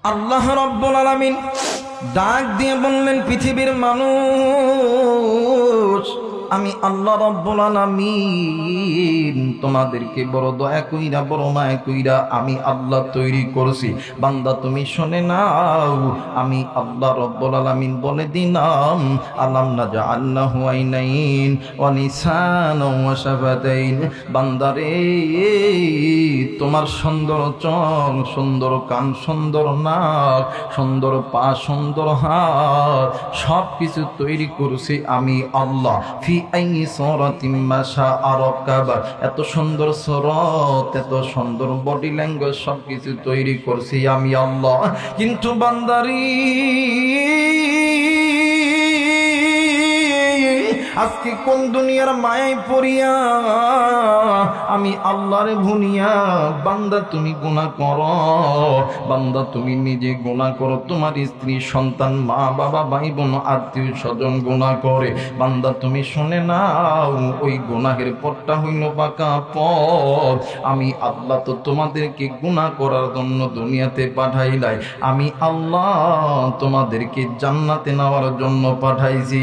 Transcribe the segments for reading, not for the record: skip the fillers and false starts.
আল্লাহ রাব্বুল আলামিন ডাক দিয়ে বললেন, পৃথিবীর মানুষ, আমি আল্লাহ রাব্বুল আলামিন তোমাদেরকে বড় দয়া কইরা বড় মায়া কইরা আমি আল্লাহ তৈরি করছি। বান্দা তুমি শুনে নাও, আমি আল্লাহ রাব্বুল আলামিন বলে দিলাম, আলাম নাজআল্লাহু আইনাইন ওয়া লিসানান ওয়া শাফাতাইন। বান্দারে, তোমার সুন্দর চোখ, সুন্দর কান, সুন্দর নাক, সুন্দর পা, সুন্দর হাত, সব কিছু তৈরি করছি আমি আল্লাহ। এত সুন্দর সুরত, এত সুন্দর বডি ল্যাঙ্গুয়েজ, সবকিছু তৈরি করছি আমি আল্লাহ। কিন্তু বান্দারি, আজকে কোন দুনিয়ার মায়ায় পড়িয়া আমি আল্লাহরে ভুলিয়া বান্দা তুমি গুনাহ করো, বান্দা তুমি নিজে গুনাহ করো, তোমার স্ত্রী সন্তান মা বাবা ভাই বোন আত্মীয় স্বজন গুনাহ করে। বান্দা তুমি শুনে নাও, ওই গুনাহের পথটা হইল বাঁকা পথ। আমি আল্লাহ তো তোমাদেরকে গুনাহ করার জন্য দুনিয়াতে পাঠাইলাই, আমি আল্লাহ তোমাদেরকে জান্নাতে নেওয়ার জন্য পাঠাইছি।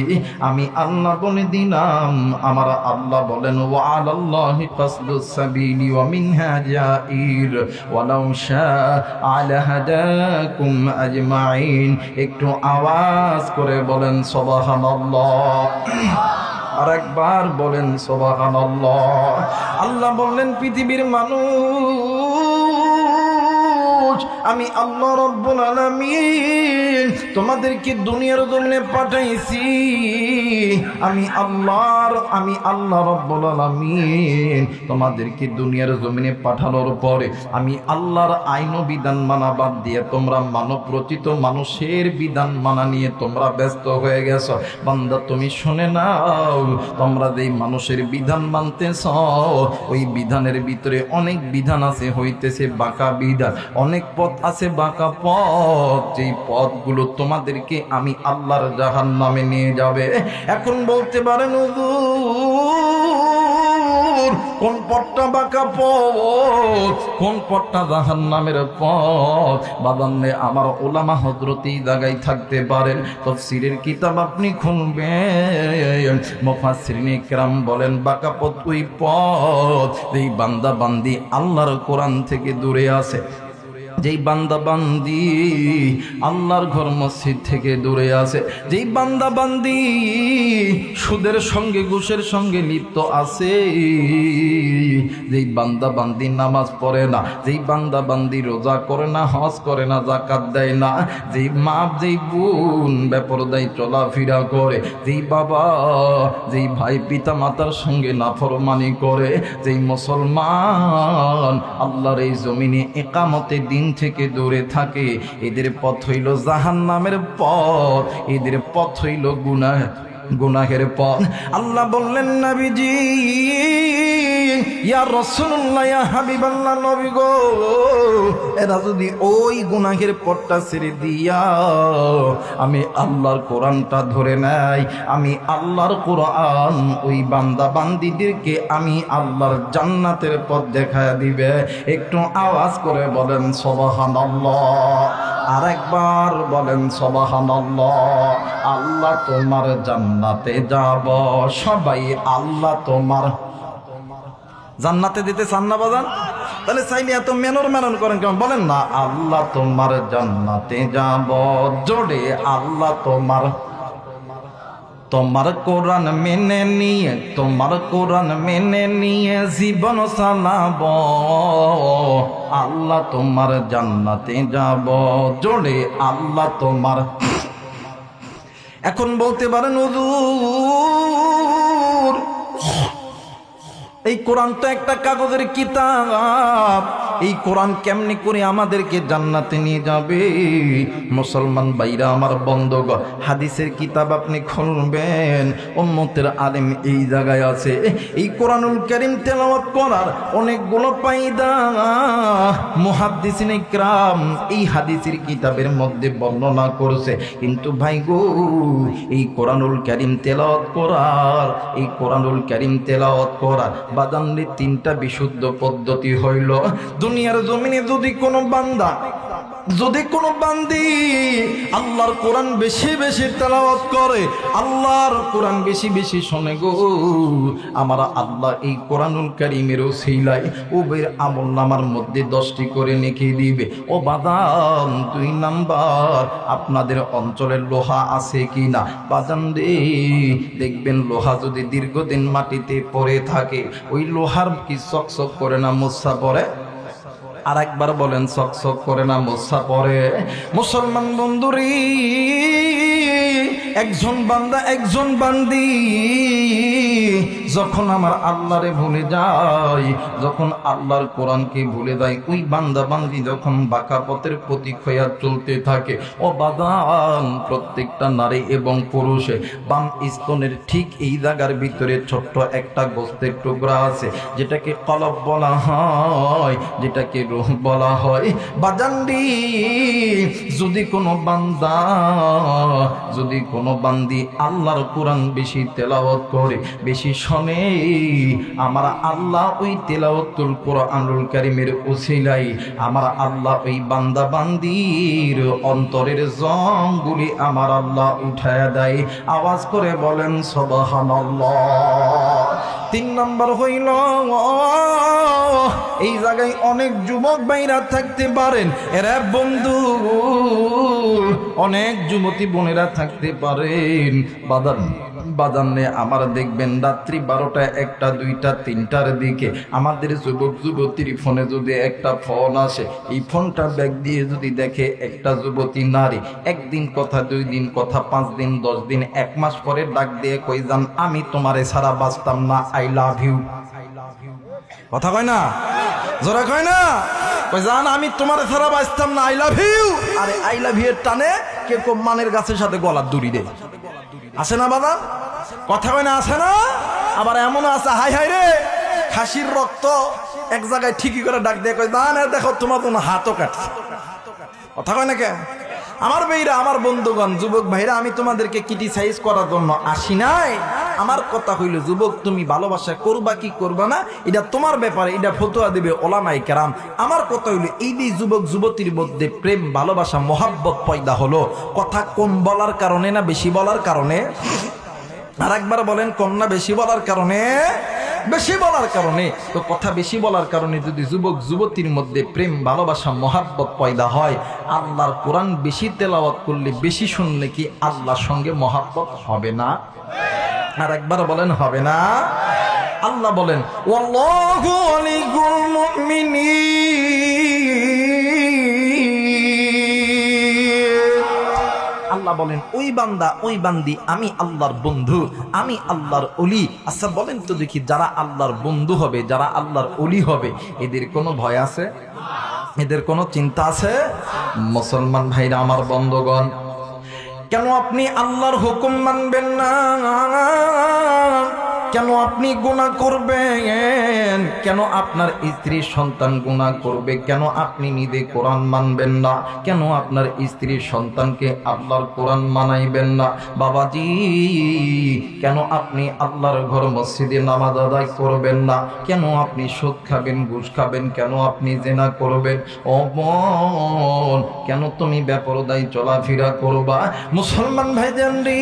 আমি আল্লাহ বলে দিলাম, আমার আল্লাহ বলেন, ওয়া আলাল্লাহি কাসদুস সাবিলি ওয়া মিনহা জাইর ওয়ালাউ শাআ লাহাদাকুম আজমাইন। একটু আওয়াজ করে বলেন সুবহানাল্লাহ, আরেকবার বলেন সুবহানাল্লাহ। আল্লাহ বললেন, পৃথিবীর মানুষ, আমি আল্লাহ রাব্বুল আলামিন তোমাদেরকে দুনিয়ার জমিনে পাঠাইছি। আমি আল্লাহ রাব্বুল আলামিন তোমাদেরকে দুনিয়ার জমিনে পাঠানোর পরে আমি আল্লাহর আইন ও বিধান মানা বাদ দিয়ে তোমরা মানব রচিত মানুষের বিধান মানা নিয়ে তোমরা ব্যস্ত হয়ে গেছো। বান্দা তুমি শুনে নাও, তোমরা যেই মানুষের বিধান মানতেছ, ওই বিধানের ভিতরে অনেক বিধান আছে হইতেছে বাঁকা বিধান, অনেক পথ আছে বাঁকা পথ, যেই পথগুলো তোমাদেরকে আমি আল্লাহর জাহান্নামে নিয়ে যাবে। এখন বলতে পারেন, হুজুর কোন পথটা বাঁকা পথ, কোন পথটা জাহান্নামের পথ? বাদান্নে আমার ওলামা হযরত এই জায়গায় থাকতে পারেন, তাফসীরের কিতাব আপনি খুলবেন, মুফাসসিরিন ইকরাম বলেন বাঁকা পথ ওই পথ এই বান্দা বান্দি আল্লাহর কোরআন থেকে দূরে আছে, যেই বান্দা বান্দি আল্লাহর ঘর মসজিদ থেকে দূরে আছে, যেই বান্দা বান্দি সুদের সঙ্গে ঘুষের সঙ্গে লিপ্ত আছে, যেই বান্দা বান্দি নামাজ পড়ে না, যেই বান্দা বান্দি রোজা করে না, হজ করে না, যাকাত দেয় না, যেই মা যেই বোন বেপরদায় চলাফেরা করে, যেই বাবা যেই ভাই পিতা মাতার সঙ্গে নাফরমানি করে, যেই মুসলমান আল্লাহর এই জমিনে ইকামতে দিন থেকে দূরে থাকে, এদের পথ হইল জাহান্নামের পথ, এদের পথ হইল গুনাহের পথ। আল্লাহ বললেন, নবীজি, ইয়া রাসূলুল্লাহ, ইয়া হাবিবাল্লাহ, নবী গো, এরা যদি ওই গুনাহের পথটা ছেড়ে দিয়া আমি আল্লাহর কোরআনটা ধরে নেয়, আমি আল্লাহর কোরআন ওই বান্দা বান্দিদেরকে আমি আল্লাহর জান্নাতের পথ দেখায় দিবে। একটু আওয়াজ করে বলেন সুবহানাল্লাহ, আরেকবার বলেন সুবহানাল্লাহ। আল্লাহ তোমার জান্নাতে যাব, সবাই আল্লাহ তোমার জান্নাতে দিতে চান না বাজান? তাহলে চাইলে এত মেনন করেন কেমন? বলেন না, আল্লাহ তোমার জান্নাতে যাব, জোরে আল্লাহ তোমার কোরআন মেনে নিয়ে, তোমার কোরআন মেনে নিয়ে জীবন চালাব, আল্লাহ তোমার জান্নাতে যাব, জোরে আল্লাহ তোমার। এখন বলতে পারেন, হুজুর এই কোরআন তো একটা কাগজের কিতাব, এই কোরআন কেমনি করে আমাদেরকে জান্নাতে নিয়ে যাবে? মুসলমান ভাইরা আমার, বন্ধুগণ, হাদিসের কিতাব আপনি খুলবেন, উম্মতের আলেম এই জায়গায় আছে। এই কোরআনুল কারীম তেলাওয়াত করার অনেকগুলো ফায়দা মুহাদ্দিসিন ইকরাম এই হাদিসের কিতাবের মধ্যে বর্ণনা করছে। কিন্তু ভাই গো, এই কোরআনুল কারীম তেলাওয়াত করার বাদানলি তিনটা বিশুদ্ধ পদ্ধতি হইল। দুনিয়ার জমিনে যদি কোনো বান্দা যদি কোনো বান্দি আল্লাহর কোরআন বেশি বেশি তেলাওয়াত করে, আল্লাহর কোরআন বেশি বেশি শোনে গো, আমার আল্লাহ এই কোরআনুল কারীমের ওসিলায় ওদের আমলনামার মধ্যে 10টি করে নেকি দিবে। ও বাদাম 2 নাম্বার, আপনাদের অঞ্চলের লোহা আছে কি না বাদাম রে? দেখবেন লোহা যদি দীর্ঘদিন মাটিতে পড়ে থাকে, ওই লোহার কি চকচক করে না মোছা পড়ে? আর একবার বলেন, চকচক করে না মোছা পড়ে? মুসলমান বন্ধুরি, একজন বান্দা একজন বান্দি যখন আমার আল্লাহরে ভুলে যায়, যখন আল্লাহর কোরআনকে ভুলে যায়, ওই বান্দা বান্দি যখন বাঁকা পথের প্রতীক হইয়া চলতে থাকে, ও বাদান প্রত্যেকটা নারী এবং পুরুষে বাম স্তনের ঠিক এই জায়গার ভিতরে ছোট্ট একটা গোস্তের টুকরা আছে, যেটাকে কলব বলা হয়, যেটাকে রূহ বলা হয়। বাজানদি, যদি কোনো বান্দা, যদি কোনো বান্দি আল্লাহর কোরআন বেশি তেলাওয়াত করে, বেশি শোনে, আমার আল্লাহ ওই তেলাওয়াতুল কোরআনুল কারীমের ওসিলায় আমার আল্লাহ ওই বান্দা বান্দির অন্তরের জংগুলি আমার আল্লাহ উঠায়া দেয়। আওয়াজ করে বলেন সুবহানাল্লাহ। 3 নম্বর হইল, এই জায়গায় অনেক যুবক ভাইরা থাকতে পারেন, এরা বন্ধু, অনেক যুবতী বোনেরা থাকতে পারেন। বাদানে আমার দেখবেন রাত্রি 12টা, 1টা, 2টা, 3টার দিকে আমাদের যুবক যুবতীর ফোনে যদি একটা ফোন আসে, এই ফোনটা ব্যাগ দিয়ে যদি দেখে একটা যুবতী নারী, একদিন কথা, 2 দিন কথা, 5 দিন, 10 দিন, 1 মাস পরে ডাক দিয়ে কই যান, আমি তোমারে ছাড়া বাঁচতাম না, আই লাভ ইউ। কথা কয় না? জোরে কয় না? কই জান, আমি তোমারে ছাড়া বাঁচতাম না, আই লাভ ইউ। আরে আই লাভ ইউ এর টানে কে কোন মানের গাছের সাথে গলার দড়ি দেয়, আছে না বাবা? কথা কয় না? আছে না? আবার এমন আছে, হাই হাই রে, খাসির রক্ত এক জায়গায় ঠিকই করে ডাক দিয়ে কয়, জান দেখো তোমার কোনো হাতও কাটছে। কথা কয় না কে? আমার ভাইরা, আমার বন্ধুগণ, যুবক ভাইরা, আমি তোমাদেরকে ক্রিটিসাইজ করার জন্য আসি নাই। আমার কথা হইল, যুবক তুমি ভালোবাসা করবা কি করবা না এটা তোমার ব্যাপারে, এটা ফতোয়া দিবে ওলামায়ে কেরাম। আমার কথা হইল, এই যে যুবক যুবতীর মধ্যে প্রেম ভালোবাসা মহাব্বত পয়দা হলো, কথা কম বলার কারণে না বেশি বলার কারণে? আর একবার বলেন, কম না বেশি বলার কারণে? বেশি বলার কারণে। তো কথা বেশি বলার কারণে যদি যুবক যুবতীর মধ্যে প্রেম ভালোবাসা মহাব্বত পয়দা হয়, আল্লাহর কোরআন বেশি তেলাওয়াত করলে, বেশি শুনলে কি আল্লাহর সঙ্গে মহাব্বত হবে না? আর একবার বলেন, হবে না? আল্লাহ বলেন, ওয়াল্লাহু ওয়ালিয়ুল মুমিনিন। আল্লাহ বলেন, ওই বান্দা ওই বান্দি আমি আল্লাহর বন্ধু, আমি আল্লাহর ওলি। আচ্ছা বলেন তো দেখি, যারা আল্লাহর বন্ধু হবে, যারা আল্লাহর ওলি হবে, এদের কোনো ভয় আছে? এদের কোনো চিন্তা আছে? মুসলমান ভাইরা, আমার বন্ধুগণ, কেন আপনি আল্লাহর হুকুম মানবেন না? কেন আপনি গুনাহ করবেন? কেন আপনার স্ত্রী সন্তান গুনাহ করবে? কেন আপনি নিজে কোরআন মানবেন না? কেন আপনার স্ত্রী সন্তানকে আল্লাহর কোরআন মানাইবেন না? বাবাজি, কেন আপনি আল্লাহর ঘর মসজিদে নামাজ আদায় করবেন না? কেন আপনি সুদ খাবেন, ঘুষ খাবেন? কেন আপনি জিনা করবেন? ও বোন, কেন তুমি বেপরদায় চলাফেরা করবা? মুসলমান ভাইজান রে,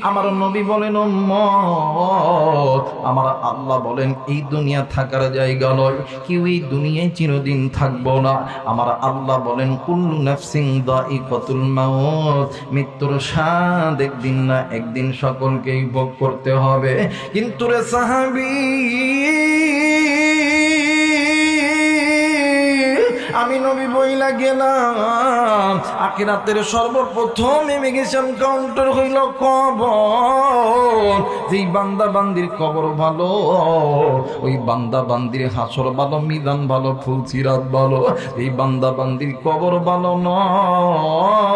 আমার নবী বলেন, আমার আল্লাহ বলেন, এই দুনিয়া থাকার জায়গা নয়, কেউ এই দুনিয়ায় চিরদিন থাকবো না। আমার আল্লাহ বলেন, কুল্লু নাফসিন যায়িকাতুল মাউত, মৃত্যুর স্বাদ একদিন না একদিন সকলকেই ভোগ করতে হবে। কিন্তু রে সাহাবী, আমি নবী বইলা গেলাম, আখিরাতের সর্বপ্রথম ইমিগ্রেশন কাউন্টার হইল কবর। যেই বান্দা বান্দির কবর ভালো, ওই বান্দা বান্দির হাসর ভালো, মিজান ভালো, ফুলসিরাত ভালো। এই বান্দা বান্দির কবর ভালো নয়,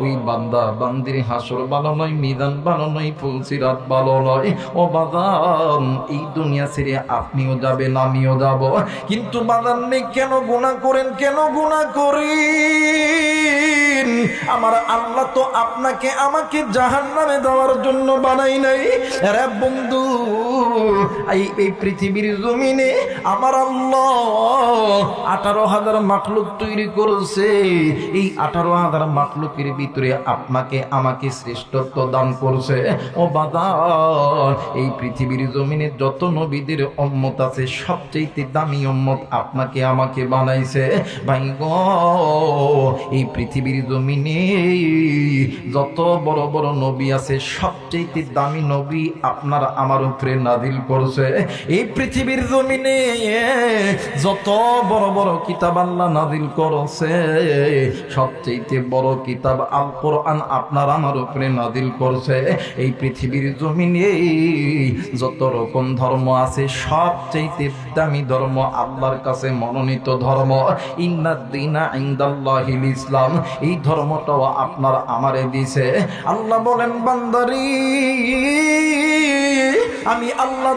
ওই বান্দা বান্দির হাসর ভালো নয়, মিজান ভালো নয়, ফুলসিরাত ভালো নয়। ও বাদান, এই দুনিয়া ছেড়ে আপনিও যাবেন, আমিও যাব, কিন্তু বাদান নেই। কেন গুনাহ করেন? কেন গুনাহ করেন? আমার আল্লাহ তো আপনাকে আমাকে জাহান্নামে দেওয়ার জন্য বানাই নাই। আরে বন্ধু, এই পৃথিবীর জমিনে আমার আল্লাহ 18,000 মাখলুক তৈরি করেছে। এই 18,000 মাখলুকের ভিতরে আপনাকে আমাকে শ্রেষ্ঠত্ব দান করছে। ও বাদান, এই পৃথিবীর জমিনে যত নবীদের উম্মত আছে সবচেয়ে দামি উম্মত আপনাকে আমাকে বানাইছে। ভাই গো, এই পৃথিবীর জমিনে যত বড় বড় নবী আছে সবচেয়ে দামি নবী আপনার আমার উপরে নাজিল করছে। এই পৃথিবীর জমিনে যত বড় বড় কিতাব আল্লাহ নাজিল করছে সবচেয়ে বড় কিতাব আল কোরআন আপনার আমার উপরে নাজিল করছে। এই পৃথিবীর জমিনে যত রকম ধর্ম আছে সবচেয়ে দামি ধর্ম আল্লাহর কাছে মনোনীত ধর্ম ইন্নাদ-দীনা ইনদাল্লাহিল ইসলাম। এই ধর্মটাও আপনার আমারে দিছে। আল্লাহ বলেন, বান্দারি আমি আল্লাহ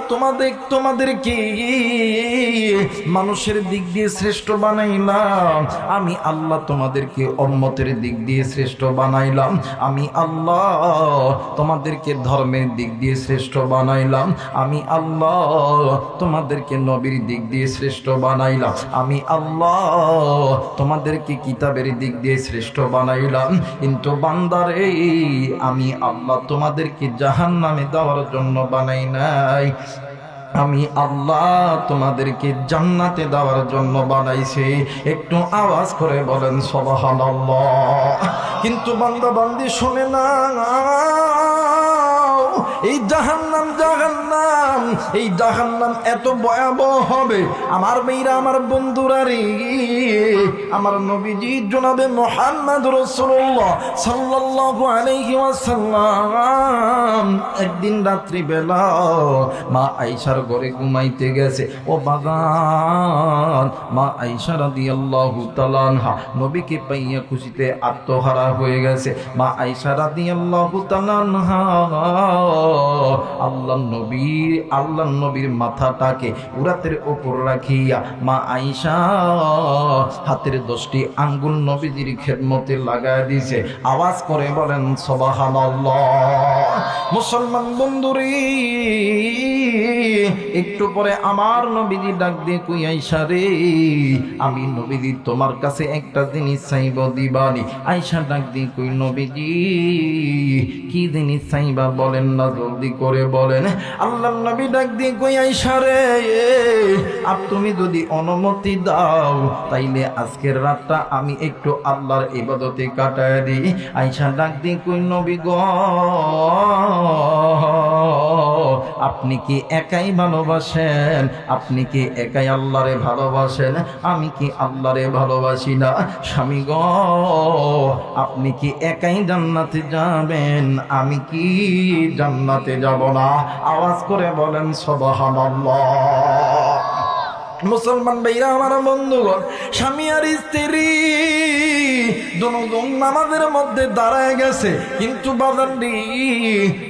তোমাদেরকে মানুষের দিক দিয়ে শ্রেষ্ঠ বানাইলাম। আমি আল্লাহ তোমাদেরকে উম্মতের দিক দিয়ে শ্রেষ্ঠ বানাইলাম। আমি আল্লাহ তোমাদেরকে ধর্মের দিক দিয়ে শ্রেষ্ঠ বানাইলাম। আমি আল্লাহ তোমাদেরকে নবীর দিক দিয়ে শ্রেষ্ঠ বানাইলাম। আমি আল্লাহ তোমাদেরকে কিতাবের দিক দিয়ে শ্রেষ্ঠ বানাইলাম। কিন্তু বান্দারে, আমি আল্লাহ তোমাদেরকে জাহান্নামে দেওয়ার জন্য বানাই নাই। আমি আল্লাহ তোমাদেরকে জান্নাতে দেওয়ার জন্য বানাইছি। একটু আওয়াজ করে বলেন সুবহানাল্লাহ। কিন্তু বান্দা বান্দি শুনে না, এই জাহান্নাম এই জাহান্নাম এত ভয়াবহ হবে। আমার মেয়েরা, আমার বন্ধুরা রে, আমার নবীজি জনাবে মুহাম্মদ রাসূলুল্লাহ সাল্লাল্লাহু আলাইহি ওয়াসাল্লাম একদিন রাত্রি বেলা মা আয়েশার ঘরে ঘুমাইতে গেছে। ও বাগান, মা আয়েশা রাদিয়াল্লাহু তাআলা আনহা নবীকে পাইয়া খুশিতে আত্মহারা হয়ে গেছে। মা আয়েশা রাদিয়াল্লাহু তাআলা আনহা আল্লাহর নবীর মাথাটাকে উরাতের উপর রাখিয়া মা আয়েশা হাতের 10টি আঙ্গুল নবীজির খেদমতে লাগায় দিয়েছে। আওয়াজ করে বলেন সুবহানাল্লাহ। মুসলমান বন্ধুরে, একটু পরে আমার নবীজি ডাক দিয়ে কই আয়েশা রে, আমি নবীজি তোমার কাছে একটা জিনিস চাইব, দিবানি? আয়েশা ডাক দিয়ে কই নবীজি কি জিনিস চাইবা বলেন না, জলদি করে বলেন। আল্লাহর নবী ডাক দিয়ে কই আয়েশা রে, আর তুমি যদি অনুমতি দাও তাইলে আজকের রাতটা আমি একটু আল্লাহর ইবাদতে কাটায় দিই। আয়েশা ডাক দিয়ে কই নবী গো, আপনি কি একাই ভালোবাসেন? আপনি কি একাই আল্লাহরে ভালোবাসেন? আমি কি আল্লাহরে ভালোবাসি না? স্বামী গো, আপনি কি একাই জান্নাতে যাবেন? আমি কি জান্নাতে যাব না? আওয়াজ করে বলেন সুবহানাল্লাহ। মুসলমান ভাইরা, আমার বন্ধুগণ, স্বামী আর স্ত্রী দুজন নামাজের মধ্যে দাঁড়ায় গেছে। কিন্তু বাজানডি,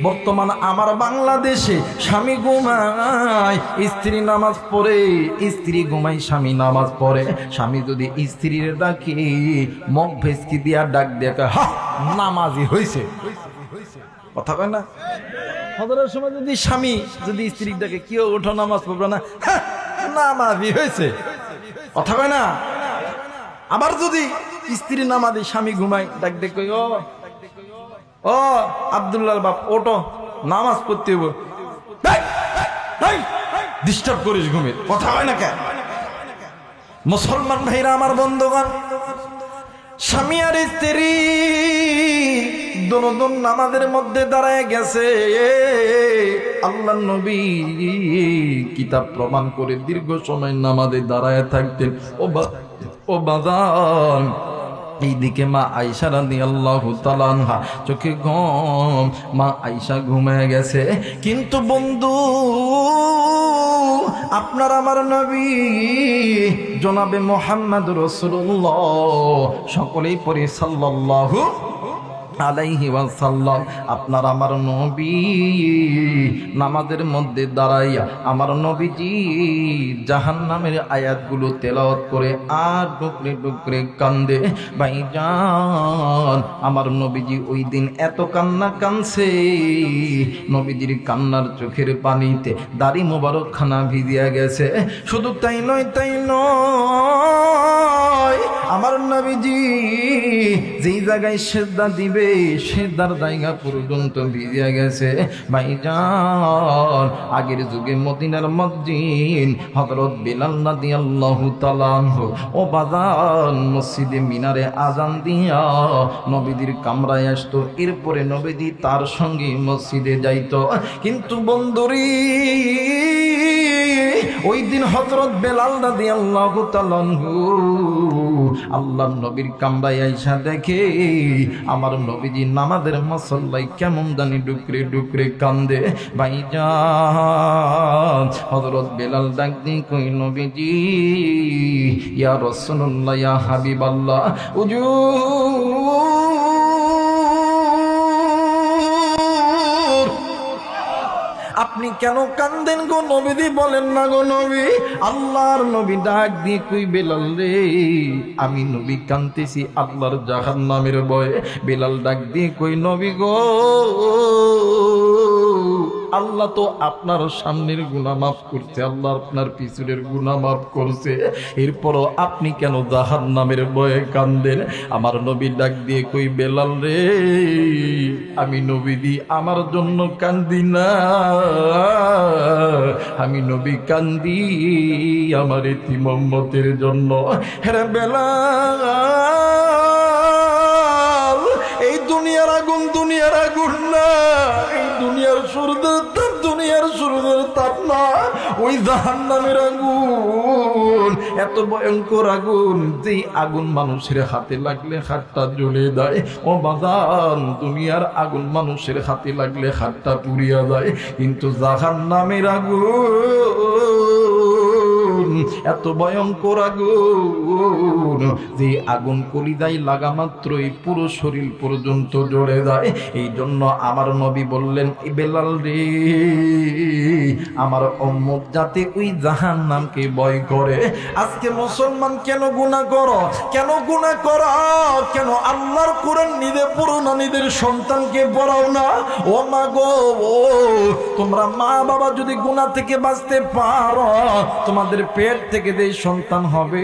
বর্তমান আমার বাংলাদেশে স্বামী ঘুমায়, স্ত্রী নামাজ পড়ে, স্ত্রী ঘুমায়, স্বামী নামাজ পড়ে। স্বামী যদি স্ত্রীর ডাকে মুখ ভেসকি দিয়া ডাক দিয়ে হা নামাজি হয়েছে, কথা কয় না? হজরের সময় যদি স্বামী যদি স্ত্রীর ডাকে কেউ ওঠো নামাজ পড়বে না, নামাজি হয়েছে, কথা কয় না? আবার যদি স্ত্রী নামাজি স্বামী ঘুমায় ডাক দেখ, ও আব্দুল্লাহর বাপ ওঠো নামাজ পড়তে হইব, ডিস্টার্ব করিস ঘুমে, কথা হয় না কেন? মুসলমান ভাইরা, আমার বন্ধুগণ, স্বামী আর স্ত্রী দুজন নামাজের মধ্যে দাঁড়ায় গেছে। আল্লাহর নবী কিতাব প্রমাণ করে দীর্ঘ সময় নামাজে দাঁড়ায় থাকতেন। ও বাদান, এইদিকে মা আয়েশা রাদিয়াল্লাহু তাআলা আনহা চোখে ঘুম, মা আয়েশা ঘুমিয়ে গেছে। কিন্তু বন্ধু, আপনার আমার নবী জনাবে মুহাম্মদ রাসূলুল্লাহ, সকলেই পড়ি সাল্লাল্লাহু আলাইহি ওয়াসাল্লাম, আপনার আমার নবী নামাজের মধ্যে দাঁড়াইয়া আমার নবীজি জাহান্নামের আয়াতগুলো তেলাওয়াত করে আর ডুকরে ডুকরে কান্দে। ভাইজান, আমার নবীজি ওই দিন এত কান্না কানছে, নবীজির কান্নার চোখের পানিতে দাড়ি মোবারক খানা ভিজিয়া গেছে। শুধু তাই নয়, আমার নবীজি যেই জায়গায় সেজদা দিবে সেজদার জায়গা পর্যন্ত ভিজিয়া গেছে। ভাইজান, আগের যুগে মদিনার মসজিদ হযরত বিলাল রাদিয়াল্লাহু তাআলা আনহু ও বাজান মসজিদে মিনারে আজান দিয়া নবীজির কামরায় আসতো, এরপরে নবীজি তার সঙ্গে মসজিদে যাইতো। কিন্তু বন্ধুরি, ওই দিন হযরত বেলাল রাদিয়াল্লাহু তাআলা আনহু আল্লাহর নবীর কামরায় আইসা দেখে আমার নবীজি নামাজের মুসল্লায় কেমন জানি ডুকরে ডুকরে কান্দে। ভাইজান, হযরত বেলাল ডাক দিয়ে কই, নবীজি, ইয়া রাসূলুল্লাহ, ইয়া হাবিবাল্লাহ, আপনি কেন কান্দেন গো নবীজি, বলেন না গো নবী। আল্লাহর নবী ডাক দিয়ে কই, বেলাল রে, আমি নবী কান্দেছি আল্লাহর জাহান্নামের ভয়ে। বেলাল ডাক দিয়ে কই, নবী গো, আল্লাহ তো আপনার সামনের গুনাহ মাফ করছে, আল্লাহ আপনার পিছনের গুনাহ মাফ করছে, এরপরও আপনি কেন জাহান্নামের ভয়ে কান্দেন? আমার নবী ডাক দিয়ে কই, বেলাল রে, আমি নবী আমার জন্য কান্দি না, আমি নবী কান্দি আমার এতিম উম্মতের জন্য। হ্যাঁ বেলাল, এই দুনিয়ার আগুন না, এই দুনিয়ার সূর্যের তাপ না, ওই জাহান্নামের আগুন এত ভয়ঙ্কর আগুন, যে আগুন মানুষের হাতে লাগলে হাতটা জ্বলে যায়। ও বাজান, দুনিয়ার আগুন মানুষের হাতে লাগলে হাতটা পুড়িয়া যায়, কিন্তু জাহান্নামের আগুন এত ভয়ঙ্কর আগুন, যে আগুন কলিজায় লাগা মাত্রই পুরো শরীর পর্যন্ত জ্বলে যায়। এই জন্য আমার নবী বললেন, বেলাল রে, আমার উম্মত যাতে ওই জাহান্নামকে ভয় করে। আজকে মুসলমান কেন গুনাহ করো, কেন আল্লাহর কোরআন নিজে পড়ো না, নিজের সন্তানকে পড়াও না? ও মা গো, তোমরা মা বাবা যদি গুনাহ থেকে বাঁচতে পারো, তোমাদের পেট থেকে যে সন্তান হবে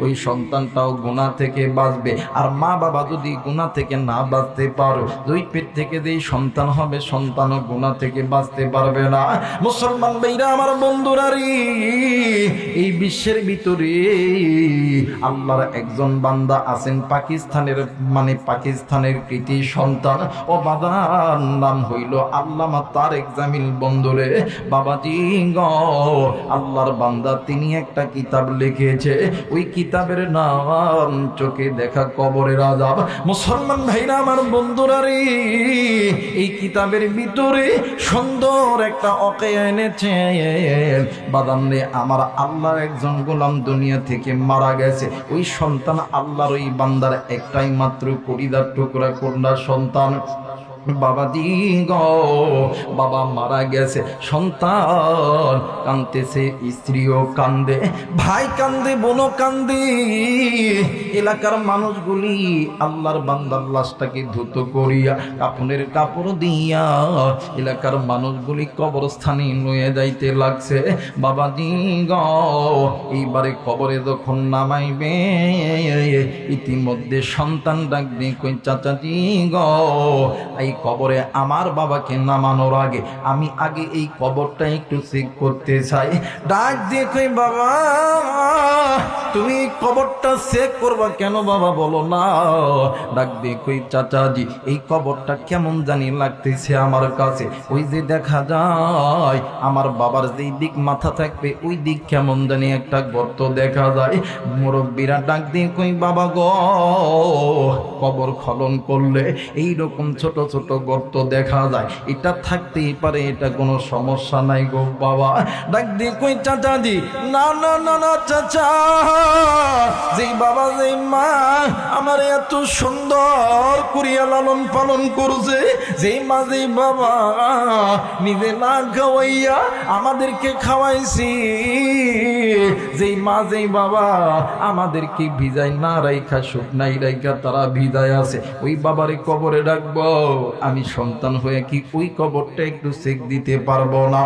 ওই সন্তানটাও গুনাহ থেকে বাঁচবে। আর মা বাবা যদি গুনাহ থেকে না বাঁচতে পারো, দুই পেট থেকে যে সন্তান হবে সন্তানও গুনাহ থেকে বাঁচতে পারবে না। মুসলমান ভাইরা আমার, বন্ধুরা রে, এই বিশ্বের ভিতরে আল্লাহর একজন বান্দা আছেন পাকিস্তানের কৃতি সন্তান। ও বাবার নাম হইল আল্লামা তারেক জামিল। বন্ধুরে বাবাজি গো, আল্লাহর বান্দা তিনি একটা কিতাব লিখেছে, ওই কিতাবের নাম চোখে দেখা কবরের আযাব। মুসলমান ভাইরা আমার, বন্ধুরা রে, এই কিতাবের ভিতরে সুন্দর একটা ওয়াকিয়া এনেছে। বাদামনে আমার আল্লাহর একজন গোলাম দুনিয়া থেকে মারা গেছে, ওই সন্তান আল্লাহর ওই বান্দার একটাই মাত্র কলিজার টুকরা কন্যা সন্তান। বাবাজি গো, বাবা মারা গেছে, সন্তান কাঁদতেছে, স্ত্রীও কান্দে, ভাই কান্দে, বোনও কান্দে। এলাকার মানুষগুলি আল্লাহর বান্দার লাশটাকে ধুতো করিয়া কাফনের কাপড় দিয়া এলাকার মানুষগুলি কবরস্থানে নিয়ে যাইতে লাগছে। বাবাজি গো, এইবারে কবরে যখন নামাইবে, ইতিমধ্যে সন্তান ডাক দিয়ে কই, চাচাজি গো, এই কবরে আমার বাবাকে নামানোর আগে আমি আগে এই কবরটা একটু চেক করতে চাই। ডাক দিয়ে কই, বাবা তুমি কবরটা চেক করবা কেন বাবা, বলো না? ডাক দিয়ে কই, চাচাজি এই কবরটা কেমন জানি লাগতেছে আমার কাছে, ওই যে দেখা যায় আমার বাবার যেই দিক মাথা থাকবে ওই দিক কেমন জানি একটা গর্ত দেখা যায়। মুরব্বীরা ডাক দিয়ে কই, বাবা গো, কবর খনন করলে এইরকম ছোট ছোট ছোট গর্ত দেখা যায়, এটা থাকতেই পারে, এটা কোনো সমস্যা নাই গো বাবা। ডাক দিয়ে কই চাচাজি, না না না না চাচা, যেই বাবা যেই মা আমার এত সুন্দর করিয়া লালন পালন করছে, যেই মা যেই বাবা নিজে না খাওয়াইয়া আমাদেরকে খাওয়াইছি, যেই মা যেই বাবা আমাদেরকে ভিজাই না রাইখা শুকনাই রাইখা তারা ভিজায় আছে, ওই বাবারে কবরে রাখবো। আমি সন্তান হয়ে কি ওই কবরটা একটু চেক দিতে পারবো না?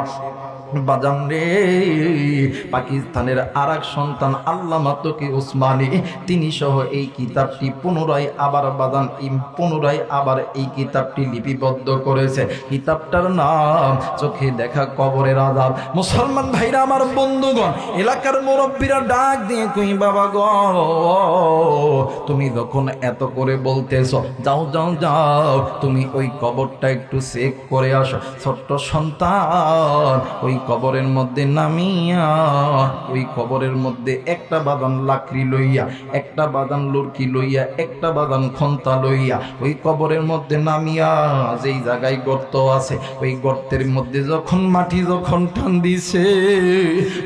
বাজান রে, পাকিস্তানের আর এক সন্তান আল্লামা তকি উসমানী, তিনি সহ এই কিতাবটি পুনরায় আবার এই কিতাবটি লিপিবদ্ধ করেছে। কিতাবটার নাম চোখে দেখা কবরের আযাব। মুসলমান ভাইরা আমার, বন্ধুগণ, এলাকার মুরব্বীরা ডাক দিয়ে কই বাবা গো, তুমি যখন এত করে বলতেছো, যাও যাও যাও, তুমি ওই কবরটা একটু চেক করে আসো। ছোট্ট সন্তান ওই কবরের মধ্যে নামিয়া, ওই কবরের মধ্যে একটা বাদান লাকড়ি লইয়া, একটা বাদান লুরকি লইয়া, একটা বাদান খন্তা লইয়া ওই কবরের মধ্যে নামিয়া, যেই জায়গায় গর্ত আছে ওই গর্তের মধ্যে যখন মাটি যখন টান দিছে,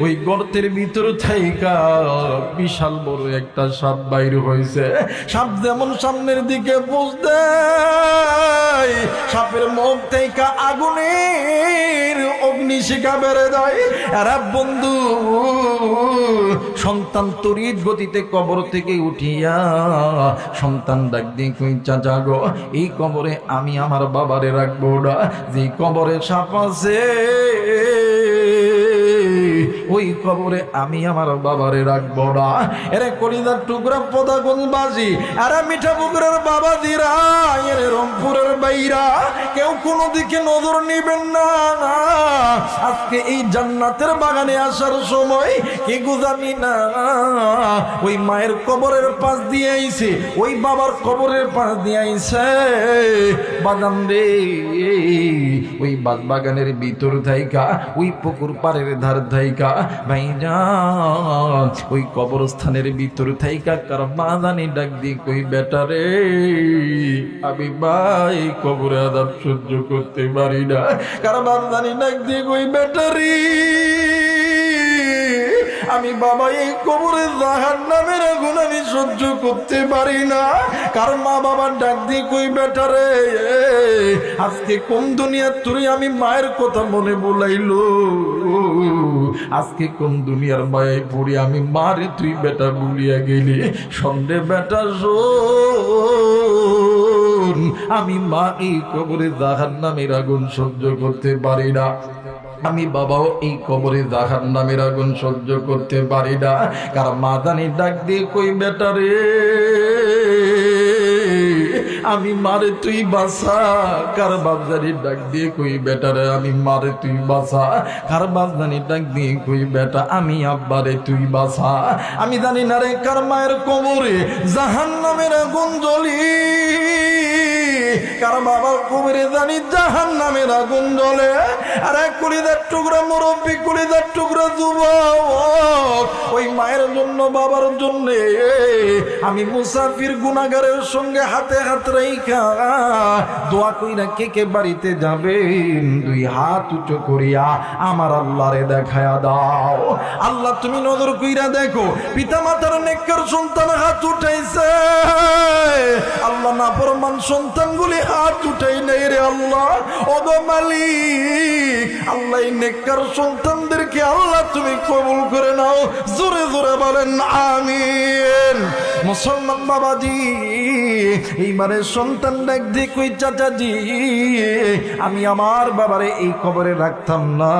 ওই গর্তের ভিতর থাইকা বিশাল বড় একটা সাপ বাইর হয়েছে। সাপ যেমন সামনের দিকে বুঝতে, সাপের মুখ থেকে আগুনের অগ্নিশিখা বেড়ে যায়। এরা বন্ধু সন্তান তড়িৎ গতিতে কবর থেকে উঠিয়া সন্তান ডাক দিয়ে কই চাচা গো, এই কবরে আমি আমার বাবারে রাখবো না, যে কবরে সাপ আছে ওই কবরে আমি আমার বাবারে রাখবো না। এরে কলিজার টুকরা পদাগঞ্জবাসী, এরা মিঠাপুকুরের বাবা দিরা, এরে রংপুরের বাইরা, কেউ কোনো দিকে নজর নিবেন না। আজকে এই জান্নাতের বাগানে আসার সময় কে গুজানি না, ওই মায়ের কবরের পাশ দিয়ে আইছে, ওই বাবার কবরের পাশ দিয়ে আইছে। বাগান রে, ওই বাগানের ভিতর থাইকা, ওই পুকুর পাড়ের ধার থাইকা ভাইজান, ওই কবরস্থানের ভিতর থাইকা কার বাজানি ডাক দিয়ে কই বেটা রে, আমি ভাই কবরে আযাব সহ্য করতে পারি না। কার বাজানি ডাক দিয়ে কই বেটা রে, আমি বাবা এই কবরে জাহান্নামের আগুন আমি সহ্য করতে পারি না। কার মা বাবার ডাক দিয়ে কই বেটা রে, আজকে কোন দুনিয়ার তুই আমি মায়ের কথা মনে বলাইলো, আজকে কোন দুনিয়ার মায়ায় পড়ি আমি মারে তুই বেটা ভুলিয়া গেলি। সন্ধ্যে বেটা শোন, আমি মা এই কবরে জাহান্নামের আগুন সহ্য করতে পারি না, আমি বাবাও এই কবরে জাহান্নামের আগুন সহ্য করতে পারি না। কারণ মা জানি ডাক দিয়ে কই বেটা রে, আমি মারে তুই বাসা। কার বাপজানি ডাক দিয়ে কই বেটা রে, আমি মারে তুই বাসা। কার বাপজানি ডাক দিয়ে কই বেটা, আমি আব্বারে তুই বাসা। আমি জানি না রে কার মায়ের কবরে জাহান্নামের আগুন জ্বলি, কার বাবার কবরে জানি জাহান্নামের আগুন জ্বলে। আর এক কলিজার টুকরা মুরব্বী, কলিজার টুকরা যুবক, ওই মায়ের জন্য বাবার জন্য আমি মুসাফির গুনাহগারের সঙ্গে হাতে হাত রাইখা দোয়া কইরা কে কে বাড়িতে যাবেন, দুই হাত উঁচু করিয়া আমার আল্লাহরে দেখায়া দাও। আল্লাহ তুমি নজর কইরা দেখো, পিতা মাতার নেককার সন্তান হাত উঠাইছে, আল্লাহ নাফরমান সন্তানগুলি হাত উঠাই নাই রে আল্লাহ। ওগো মালিক, আল্লাহ এই নেককার সন্তানদেরকে আল্লাহ তুমি কবুল করে নাও। জোরে জোরে বলেন আমিন। মুসলমান বাবাজি, এইবারে সন্তান ডাক দিয়ে কই চাচাজি, আমি আমার বাবারে এই কবরে রাখতাম না।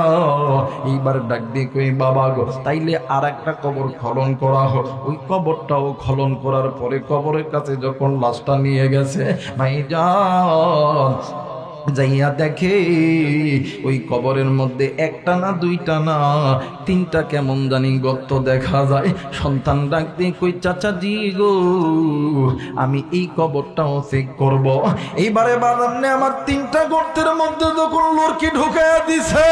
এইবার ডাক দিয়ে কই বাবা গো, তাইলে আর একটা কবর খনন করা হোক। ওই কবরটাও খনন করার পরে কবরের কাছে যখন লাশটা নিয়ে গেছে, ভাইজান যাইয়া দেখে ওই কবরের মধ্যে একটা না দুইটা না তিনটা কেমন জানি গর্ত দেখা যায়। সন্তান ডাক দিয়ে কই চাচাজি গো, আমি এই কবরটাও চেক করব। এইবারে বাজানে আমার তিনটা গর্তের মধ্যে যখন লড়কি ঢুকাইয়া দিছে,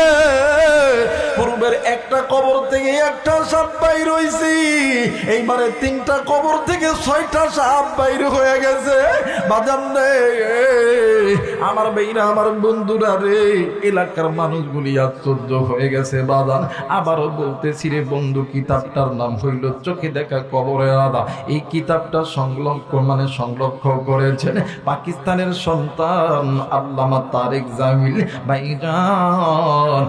পূর্বের একটা কবর থেকে একটা সাপ বাইর হইছি, এইবারে তিনটা কবর থেকে 6টা সাপ বাইর হয়ে গেছে। বাজান রে, আমার ভাইরা, আমার বন্ধুরা রে, এলাকার মানুষগুলি আশ্চর্য হয়ে গেছে বাদান। আবারও বলতেছি রে বন্ধু, কিতাবটার নাম হইল চোখে দেখা কবরের আদা। এই কিতাবটা সংরক্ষণ করেছেন পাকিস্তানের সন্তান আল্লামা তারেক জামিল ভাইজান।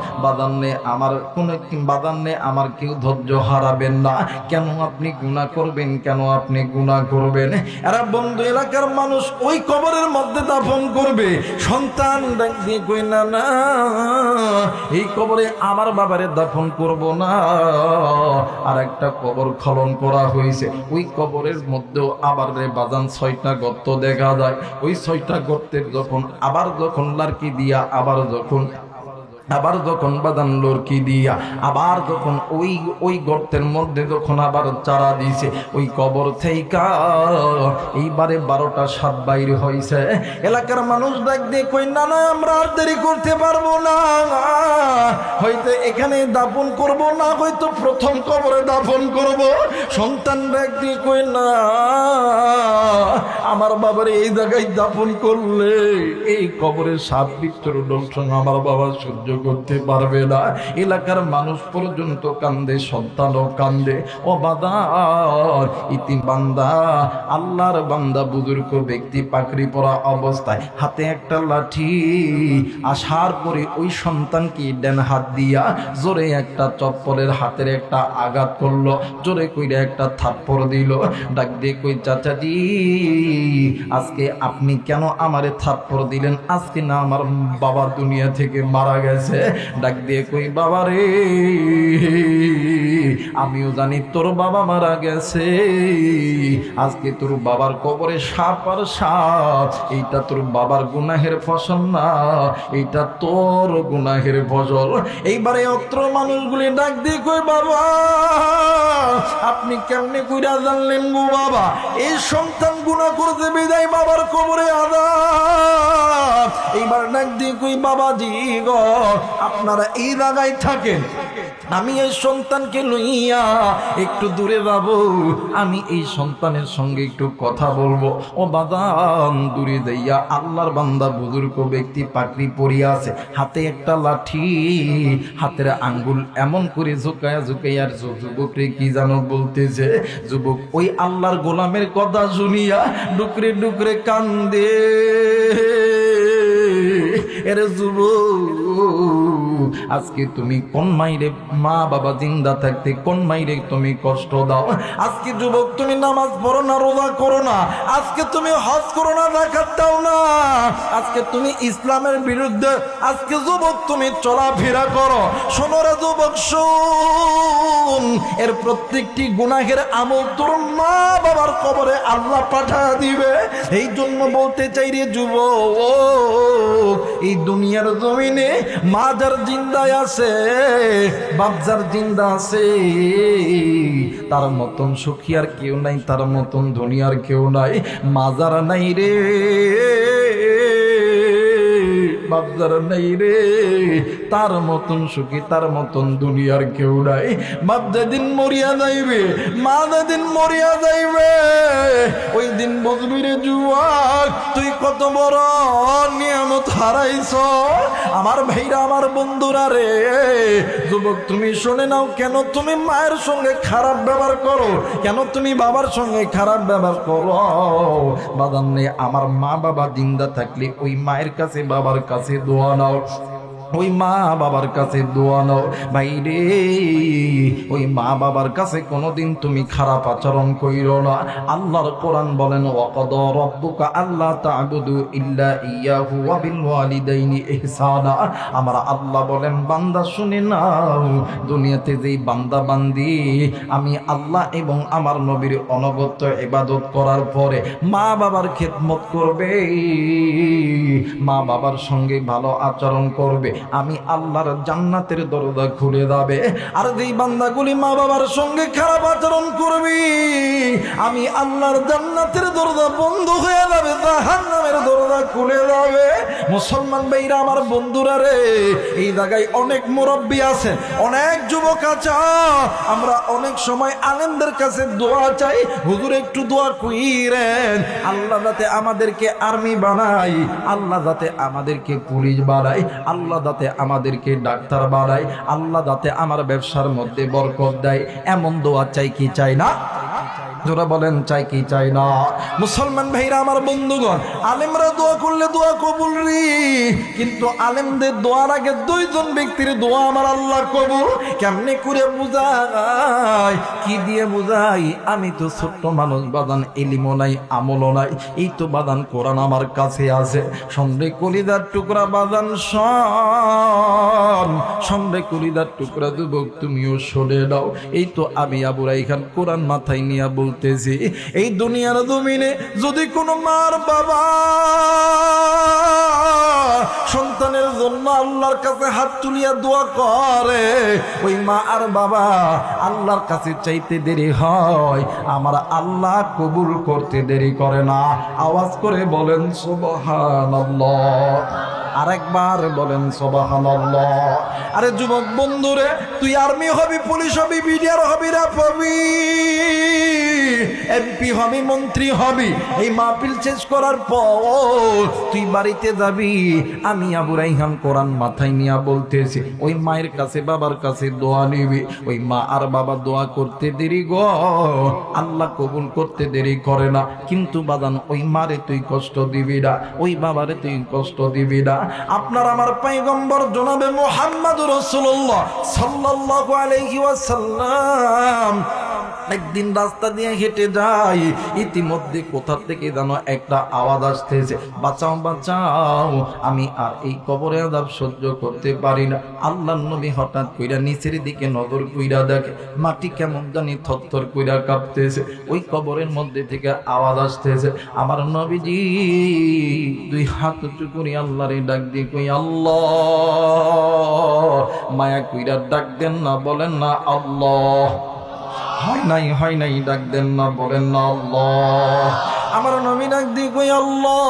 বাদান্নে আমার কেউ ধৈর্য হারাবেন না। কেন আপনি গুনাহ করবেন? কেন আপনি গুনাহ করবেন? এরা বন্ধু, এলাকার মানুষ ওই কবরের মধ্যে দাফন করবে। সন্তান ডাক দিয়ে কই, না না, এই কবরে আমার বাবারে দাফন করব না। আর একটা কবর খনন করা হয়েছে, ওই কবরের মধ্যেও আবার রে বাজান 6টা গর্ত দেখা যায়। ওই 6টা গর্তের যখন লার্কি দিয়া আবার যখন বাদান লড়কি দিয়া আবার যখন ওই গর্তের মধ্যে যখন আবার চারা দিছে, ওই কবর থেকে এইবারে 12টা সাপ বাইরে হয়েছে। এলাকার মানুষ ডাক দিয়ে কই, না না, আমরা আর দেরি করতে পারবো না, হয়তো এখানে দাফন করব না, হয়তো প্রথম কবরে দাফন করব। সন্তান ডাক দিয়ে কই, না, আমার বাবার এই জায়গায় দাফন করলে এই কবরের সাপ বিচ্ছুর দর্শন আমার বাবা সহ্য করতে পারবে না। এলাকার মানুষ পর্যন্ত কান্দে, সন্তানও কান্দে। ও বাদার, ইতিম বান্দা, আল্লাহর বান্দা, বুজুর্গ ব্যক্তি পাকড়ি পরা অবস্থায় হাতে একটা লাঠি আসার পরে ওই সন্তানকে ডান হাত দিয়া জোরে একটা চপ্পলের হাতের একটা আঘাত করলো, জোরে কইরা একটা থাপ্পড় দিল। ডাক দিয়ে কই, চাচাজি, আজকে আপনি কেন আমারে থাপ্পড় দিলেন? আজকে না আমার বাবা দুনিয়া থেকে মারা গেছে। ডাক দিয়ে কই, বাবা রে, আমিও জানি তোর বাবা মারা গেছে। আজকে তোর বাবার কবরে সাপ আর সাপ, এইটা তোর বাবার গুনাহের ফসল না, এইটা তোর গুনাহের ফসল। এইবারে অত্র মানুষগুলি ডাক দিয়ে কই, বাবা, আপনি কেমনে কইরা জানলেন গো বাবা? এই সন্তান গুনাহ করতে বিদায় বাবার কবরে আযাব। এইবার ডাক দিয়ে কই, বাবাজি গো, আপনারা এই জায়গায় থাকেন, আমি এই সন্তানকে লইয়া একটু দূরে যাব, আমি এই সন্তানের সঙ্গে একটু কথা বলবো। ও বাদান, দূরে যাইয়া আল্লাহর বান্দা বুজুর্গ ব্যক্তি পাকড়ি পরিয়া আছে, হাতে একটা লাঠি, হাতের আঙ্গুল এমন করে ঝুঁকাইয়া আর যুবকরে কি জানো বলতেছে। যুবক ওই আল্লাহর গোলামের কথা শুনিয়া ডুকরে ডুকরে কান্দে। এরে যুবক, আজকে তুমি কোন মাইরে মা বাবা জিন্দা থাকতে কোন মাইরে তুমি কষ্ট দাও? আজকে যুবক তুমি নামাজ পড়ো না, রোজা করো না, আজকে তুমি হজ করো না, যাকাত দাও না, আজকে তুমি ইসলামের বিরুদ্ধে আজকে যুবক তুমি চলাফেরা করো। শোনো রে যুবক, শোন, এর প্রত্যেকটি গুনাহের আমল তোর মা বাবার কবরে আল্লাহ পাঠা দিবে। এই জন্য বলতে চাই রে যুবক, এই দুনিয়ার জমিনে মা যার জিন্দায় আছে, বাপ যার জিন্দা আছে, তার মতন সুখী আর কেউ নাই, তার মতন দুনিয়ার কেউ নাই। মা যারা নাই রে, বাপ যারা নাই রে, তার মতন সুখী, তার মতন দুনিয়ার কেউ নাই। বাপ যেদিন মরিয়া যাইবে, মা যেদিন মরিয়া যাইবে, ওই দিন বুঝবি রে যুবক, তুই কত বড় নিয়ামত হারাইছ। আমার ভাইরা, আমার বন্ধুরা রে, যুবক তুমি শুনে নাও, কেন তুমি মায়ের সঙ্গে খারাপ ব্যবহার করো? কেন তুমি বাবার সঙ্গে খারাপ ব্যবহার করো? বাদান নেই, আমার মা বাবা জিন্দা থাকলে ওই মায়ের কাছে বাবার কাছে দোয়া নাও, ওই মা বাবার কাছে দোয়া নাও। ভাইরে, ওই মা বাবার কাছে কোনোদিন তুমি খারাপ আচরণ কইরো না। আল্লাহর কোরআন বলেন, ওয়াকাদা রাব্বুকা আল্লা তা'বুদু ইল্লা ইয়াহু ওয়া বিল ওয়ালিদাইনি ইহসানা। আমার আল্লাহ বলেন, বান্দা শুনে নাও, দুনিয়াতে যেই বান্দা বান্দি আমি আল্লাহ এবং আমার নবীর অনবদ্য ইবাদত করার পরে মা বাবার খেদমত করবে, মা বাবার সঙ্গে ভালো আচরণ করবে, আমি আল্লাহর জান্নাতের দরজা খুলে যাবে। আর যেই বান্দাগুলি মা বাবার সঙ্গে খারাপ আচরণ করবি, আমি আল্লাহর জান্নাতের দরজা বন্ধ হয়ে যাবে, জাহান্নামের দরজা খুলে যাবে। মুসলমান ভাইরা আমার, বন্ধুরা রে, এই জায়গায় অনেক মুরব্বী আছেন, অনেক যুবক আছে। আমরা অনেক সময় আলেমদের কাছে দোয়া চাই, হুজুর একটু দোয়া কইরেন, আল্লাহ যাতে আমাদেরকে আর্মি বানাই, আল্লাহ যাতে আমাদেরকে পুলিশ বানাই, আল্লাহ যাতে আমাদেরকে ডাক্তার বানাই, আল্লাহ যাতে আমার ব্যবসার মধ্যে বরকত দেয়। এমন দোয়া চাই কি চাই না? যারা বলেন চাই কি চাই না? মুসলমান ভাইরা আমার, বন্ধুগণ, আলেমরা দোয়া করলে দোয়া কবুল রে, কিন্তু আলেমদের দোয়ার আগে দুইজন ব্যক্তির দোয়া আমার আল্লাহ কবুল। কেমনে করে বুঝাই, কি দিয়ে বুঝাই? আমি তো ছোট্ট মানুষ বাদান, এলিমও নাই, আমলও নাই। এই তো বাদান কোরআন আমার কাছে আছে। সন্ধ্যে কলিদার টুকরা বাদান, সন্ধ্যে কলিদার টুকরা যুবক, তুমিও সরে দাও। এই তো আমি আবু রাইহান কোরআন মাথায় নিয়ে বলতেছি, এই দুনিয়ার জমিনে যদি কোনো মার বাবা সন্তানের জন্য আল্লাহর কাছে হাত তুলিয়া দোয়া করে, ওই মা আর বাবা আল্লাহর কাছে চাইতে দেরি হয়, আমার আল্লাহ কবুল করতে দেরি করে না। আওয়াজ করে বলেন সুবহানাল্লাহ। আরেকবার বলেন সুবহানাল্লাহ। আরে যুবক বন্ধুরে, তুই আর্মি হবি, পুলিশ হবি, বিডিআর হবি, র্যাব হবি, এমপি হবি, মন্ত্রী হবি। এই মাহফিল শেষ করার পর তুই বাড়িতে যাবি। আমি আবু রাইহান কোরআন মাথায় নিয়ে বলতেছি, ওই মায়ের কাছে বাবার কাছে দোয়া নিবি। ওই মা আর বাবা দোয়া করতে দেরি গো, আল্লাহ কবুল করতে দেরি করে না। কিন্তু বাদান, ওই মারে তুই কষ্ট দিবি না, ওই বাবারে তুই কষ্ট দিবি না। আপনার আমার পয়গম্বর জনাবে মুহাম্মদুর রাসূলুল্লাহ সাল্লাল্লাহু আলাইহি ওয়াসাল্লাম একদিন রাস্তা দিয়ে হেঁটে যাই, ইতিমধ্যে কোথা থেকে যেন একটা আওয়াজ আসতেছে, বাঁচাও বাঁচাও, আমি আর এই কবরে আযাব সহ্য করতে পারি না। আল্লাহর নবী হঠাৎ কইরা নিচের দিকে নজর কইরা দেখে, মাটি কেমন জানি থরথর কইরা কাঁপতেছে। ওই কবরের মধ্যে থেকে আওয়াজ আসতেছে। আমার নবীজি দুই হাত উঁচু করে আল্লাহরে ডাক দিয়ে কই, আল্লাহ। মায়া কইরা ডাক দেন না, বলেন না আল্লাহ। হয় নাই ডাক দেন না, বলেন না আল্লাহ। আমার নবী ডাক দিয়ে কই, আল্লাহ,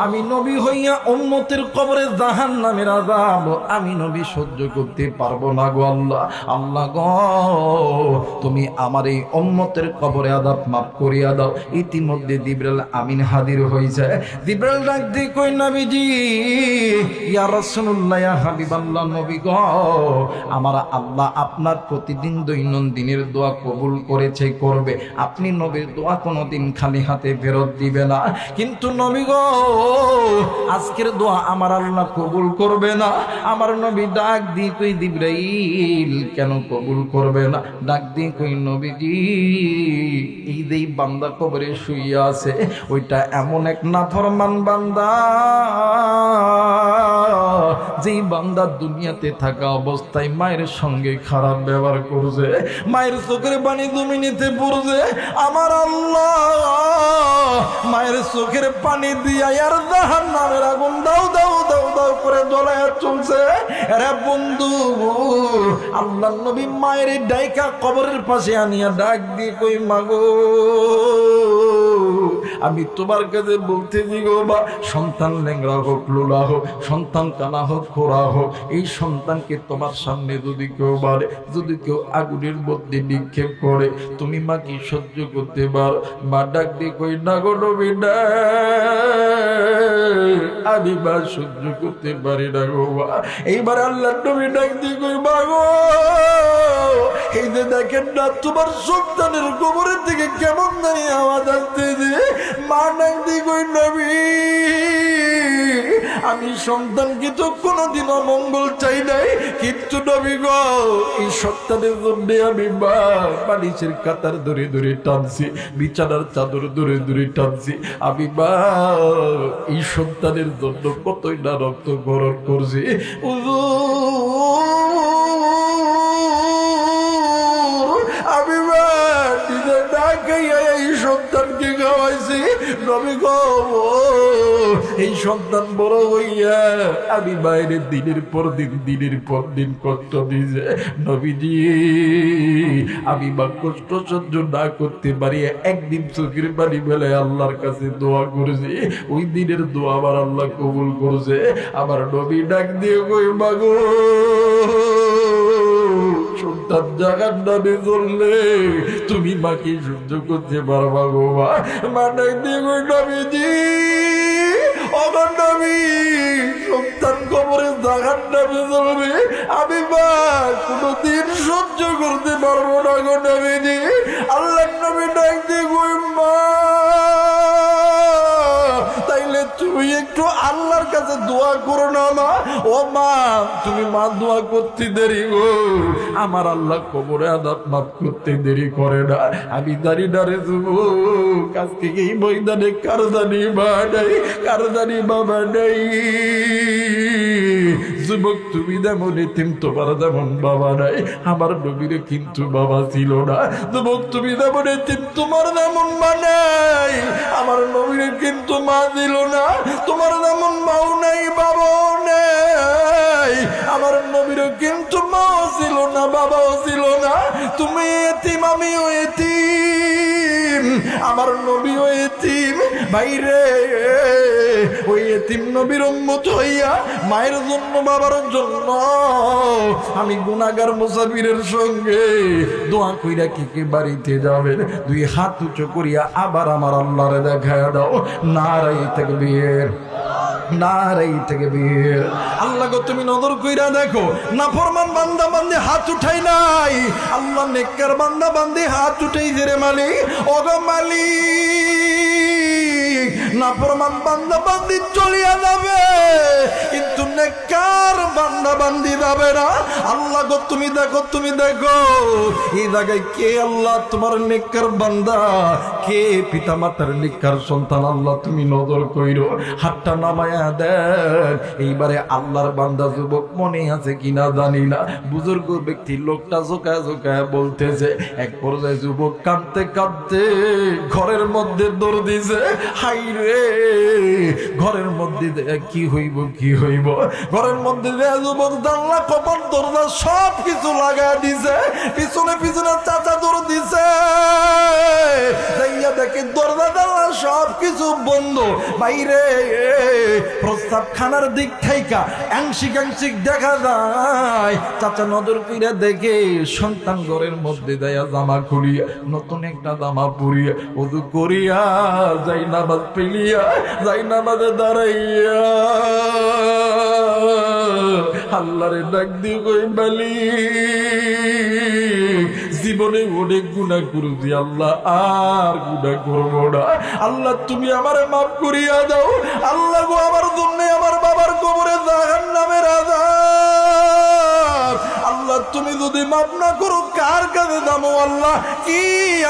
আমি নবী হইয়া উম্মতের কবরে জাহান্নামের আযাব আমি নবী সহ্য করতে পারবো না গো আল্লাহ। আল্লাহ গো, তুমি আমার এই উম্মতের কবরে আযাব মাফ করিয়া দাও। ইতিমধ্যে জিবরাইল আমিন হাজির হইছে। জিবরাইল ডাক দিয়ে কই, নবীজি, ইয়া রাসূলুল্লাহ, ইয়া হাবিবাল্লাহ, নবী গো, আমার আল্লাহ আপনার প্রতিদিন দৈনন্দিনের দোয়া কবুল করেছে, করবে। আপনি নবীর দোয়া কোনোদিন খালি হাতে ফেরত দিবে না। কিন্তু নবী গো, আজকের দোয়া আমার আল্লাহ কবুল করবে না। আমার নবী ডাক দিয়ে কই, জিবরাইল, কেন কবুল করবে না? ডাক দিয়ে কই, নবীজি, এই যেই বান্দা কবরে শুইয়া আছে, ওইটা এমন এক নাফরমান বান্দা, যেই বান্দা দুনিয়াতে থাকা অবস্থায় মায়ের সঙ্গে খারাপ ব্যবহার করছে, মায়ের চোখের পানি জমিনেতে পড়ছে। আমার আল্লাহ মায়ের চোখের পানি দিয়া আর জাহান্নামের আগুন দাও দাও দাও দাও করে জ্বলায়া চলছে। আরে বন্ধু, আল্লাহর নবী মায়ের ডাইকা কবরের পাশে আনিয়া ডাক দিয়ে কই, মাগো, আমি তোমার কাছে বলতেছি গো বা, সন্তান ল্যাংড়া হোক, লোলা হোক, সন্তান কানা হোক, খোড়া হোক, এই সন্তানকে তোমার সামনে যদি কেউ বাড়ে, যদি কেউ আগুনের মধ্যে নিক্ষেপ করে, তুমি মা কি সহ্য করতে পারো? মা ডাক দিয়ে কই, না গো নবী, না, আমি মা সহ্য করতে পারি না গো মা। এইবার আল্লাহর নবী ডাক দিয়ে কই, মা গো, এই যে দেখেন না, তোমার সন্তানের কবরের থেকে কেমন জানি আওয়াজ আসতেছে। মা ডাক দিয়ে কই, নবী, আমি সন্তানকে তো কোনোদিন অমঙ্গল চাই নাই, কিন্তু নবী গো, এই সন্তানের জন্য আমি মা বালিশের কাতার ধরে ধরে টানছি, বিছানার চাদর ধরে ধরে টানছি। আমি মা এই সন্তানের জন্য কতই না রক্ত গরম করছি। আমি মা নিজে না খাইয়া এই সন্তানকে খাওয়াইছি, নবী গো এই সন্তান বড় হইয়া আমি বাইরে দিনের পর দিন কষ্ট দিছে নবীজি আমি বা কষ্ট সহ্য না করতে পারি একদিন চোখের পানি ফেলে আল্লাহর কাছে দোয়া করেছি ওই দিনের দোয়া আমার আল্লাহ কবুল করছে আমার নবী ডাক দিয়ে কই মাগো সন্তান জাহান্নামে চললে তুমি মাকে সহ্য করতে পারবা গো মা ডাক দিয়ে কই নবীজি আমার নবী সন্তান কবরে জাহান্নামে চলবে আমি মা কোনদিন সহ্য করতে পারবো না গো নবীজি আল্লাহর নবী ডাক দিয়ে কই মা তাইলে তুমি একটু আল্লাহর কাছে দোয়া করো না মা ও মা তুমি মা দোয়া করতে দেরি গো আমার আল্লাহ কবরে আযাব মাফ করতে দেরি করে না আমি দাঁড়ি দাঁড়ে যুবক আজকে এই ময়দানে কারদানি মা নাই কারদানি বাবা নাই যুবক তুমি যেমন এতিম তোমার যেমন বাবা নাই আমার নবীর কিন্তু বাবা ছিল না যুবক তুমি যেমন এতিম তোমার যেমন মা নাই আমার নবীর কিন্তু মা ছিল না তোমার যেমন মাও নাই বাবাও নাই আমার নবীর কিন্তু মাও ছিল না বাবাও ছিল না তুমি এতিম আমিও এতিম আমার নবীও এতিম ভাইরে ওই এতিম নবীর উম্মত হইয়া মায়ের জন্য বাবার জন্য আমি গুনাহগার মুসাফিরের সঙ্গে দোয়া কইরা কে বাড়িতে যাবেন দুই হাত উঁচু করিয়া আবার আমার আল্লাহরে দেখায়া দাও নারাই তাকবীর নারাই তাকবীর আল্লাহ গো তুমি নজর কইরা দেখো নাফরমান বান্দা বান্দি হাত উঠাই নাই আল্লাহ নেককার বান্দা বান্দি হাত উঠাইছে রে মালিক ওগো মালিক নাফরমান বান্দা বান্দি চলিয়া যাবে কিন্তু নেককার বান্দা বান্দি যাবে না আল্লাহ গো তুমি দেখো এই জায়গায় কে আল্লাহ তোমার নেককার বান্দা কে পিতা মাতার নেককার সন্তান আল্লাহ তুমি নজর কইরো হাতটা নামায়া দেন এইবারে আল্লাহর বান্দা যুবক মনে আছে কিনা জানি না বুজুর্গ ব্যক্তি লোকটা ঝোকায় বলতেছে এক পর্যায়ে যুবক কাঁদতে কাঁদতে ঘরের মধ্যে দৌড় দিছে হাই রে ঘরের মধ্যে কি হইব ঘরের মধ্যে যুবক জানলা কপাট দরজা সব কিছু লাগায় দিছে পিছনে চাচা দৌড় দিছে দেখে দরজা জানলা সব কিছু বন্ধ বাইরে প্রস্তাব খানার দিক থেকে আংশিক দেখা যায় চাচা নজর কইরা দেখে সন্তান ঘরের মধ্যে দেয়া জামা খুলিয়া নতুন একটা জামা পরিয়া ওযু করিয়া যাই নামাজ পেলিয়া যাই নামাজে দাঁড়াইয়া আল্লাহরে ডাক দিয়ে কই মালিক জীবনে অনেক গুনাহ করেছি আল্লাহ আর গুনাহ করবো না আল্লাহ তুমি আমারে মাফ করিয়া দাও আল্লাহ গো আমার জন্য আমার বাবার কবরে জাহান্নামের আযাব আল্লাহ তুমি যদি মাফ না করো কার কাছে যাবো আল্লাহ কি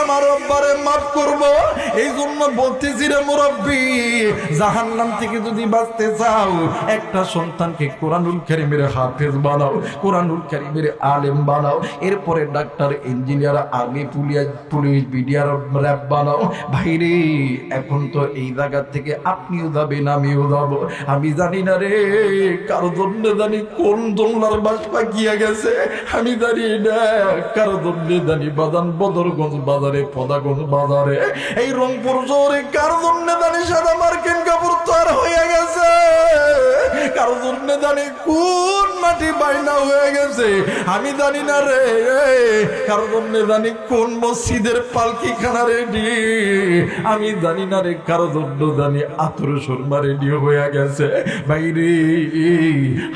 আমার রব্বারে মাফ করবো এই জন্য বলতেছি রে মুরব্বী জাহান্নাম থেকে যদি বাঁচতে চাও একটা সন্তানকে কোরআনুল কারীমের হাফেজ বানাও কোরআনুল কারীমের আলেম বানাও এরপরে doctor engineer army police BDR RAB বানাও ভাইরে এখন তো এই জায়গা থেকে আপনিও যাবেন আমিও যাব আমি জানি না রে কারো জন্য জানি কোন দোলনার বাস পাকিয়া গেছে আমি জানি না কারো জন্য জানি বাজান বদরগঞ্জ বাজারে পদাগঞ্জ বাজারে এই রংপুর শহরে কারো জন্য জানি সাদা মার্কিন কাপড় তৈরি হয়ে গেছে কারো জন্য জানি কোন মাটি বাইনা হয়ে গেছে আমি জানি না রে কারো জন্য জানি কোন মসজিদের পালকি খানা রেডি আমি জানি না রে কারো জন্য জানি আতর সুরমা রেডি হয়ে গেছে বাইরে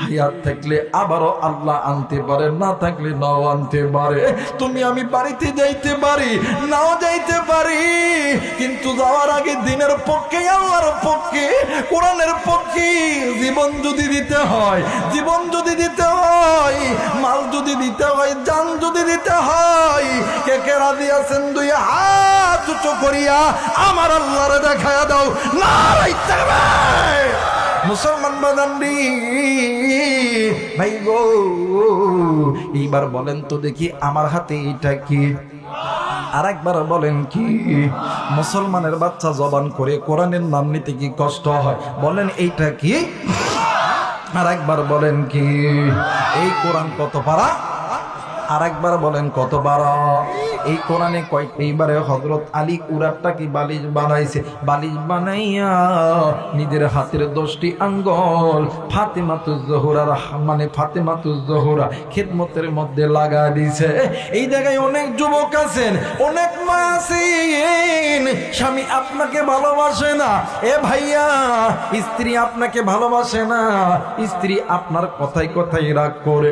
হায়াত থাকলে আবারও আল্লাহ আনতে পারে না থাকলে নাও আনতে পারে তুমি আমি বাড়িতে যাইতে পারি নাও যাইতে পারি কিন্তু যাওয়ার আগে দিনের পক্ষে আল্লাহর পক্ষে কোরআনের পক্ষে জীবন যদি দিতে হয় মাল যদি দিতে হয় জান যদি দিতে হয় কে রাজি আছেন দুই হাত উঁচু করিয়া আমার আল্লাহরে দেখায়া দাও নারাই তাকবীর মুসলমান বাজানরি ভাই গো এইবার বলেন তো দেখি আমার হাতে এটা কি আর একবার বলেন কি? মুসলমানের বাচ্চা জবান করে কোরআনের নাম নিতে কি কষ্ট হয়? বলেন এইটা কি? আর একবার বলেন কি? এই কোরআন কত পারা? আর একবার বলেন কত পারা? এই কোরআনে এইবারে হযরত আলী উরাতটা কি বালিশ বানাইছে, বালিশ বানাইয়া নিজের হাতের 10টি আঙ্গুল ফাতেমাতুজ জোহরার মানে ফাতেমাতুজ জোহরা খিদমতের মধ্যে লাগা দিয়েছে। এই জায়গায় অনেক যুবক আছেন, অনেক মা আছেন, স্বামী আপনাকে ভালোবাসে না, এ ভাইয়া স্ত্রী আপনাকে ভালোবাসে না, স্ত্রী আপনার কথাই কথাই রাগ করে,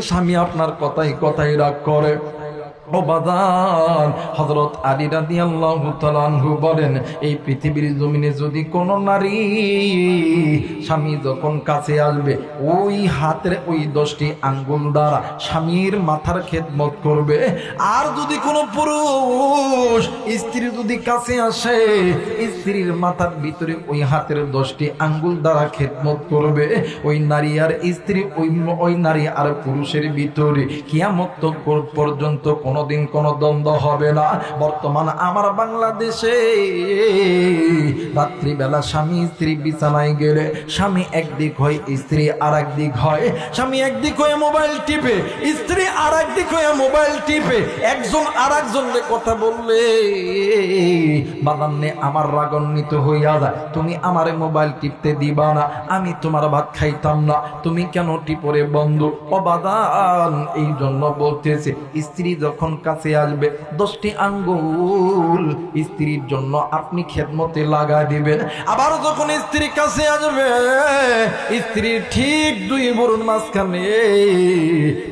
স্বামী আপনার কথাই কথাই রাগ করে। ও বাদান, হযরত আলী রাদিয়াল্লাহু তাআলা আনহু বলেন, এই পৃথিবীর জমিনে যদি কোনো নারী স্বামী যখন কাছে আসবে ওই হাতের ওই 10টি আঙ্গুল দ্বারা স্বামীর মাথার খেদমত করবে, আর যদি কোনো পুরুষ স্ত্রী যদি কাছে আসে স্ত্রীর মাথার ভিতরে ওই হাতের 10টি আঙ্গুল দ্বারা খেদমত করবে, ওই নারী আর স্ত্রী ওই নারী আর পুরুষের ভিতরে কিয়ামত পর্যন্ত কোনোদিন কোনো দ্বন্দ্ব হবে না। বর্তমান আমার বাংলাদেশে রাত্রিবেলা স্বামী স্ত্রী বিছানায় গেলে স্বামী একদিক হয় স্ত্রী আর একদিক হয়, স্বামী একদিক হয়ে মোবাইল টিপে স্ত্রী আর একদিক হয়ে মোবাইল টিপে, একজন আর একজনের কথা বললে বাদান্নে আমার রাগান্বিত হইয়া যায়, তুমি আমারে মোবাইল টিপতে দিবা না, আমি তোমার ভাত খাইতাম না, তুমি কেন টিপরে বন্ধু? ও বাদান, এই জন্য বলতেছে স্ত্রী যখন কাছে আসবে 10টি আঙ্গুল স্ত্রীর জন্য আপনি খেদমতে লাগা দিবেন, আবার যখন স্ত্রী কাছে আসবে স্ত্রীর ঠিক 2 বরুণ মাঝখানে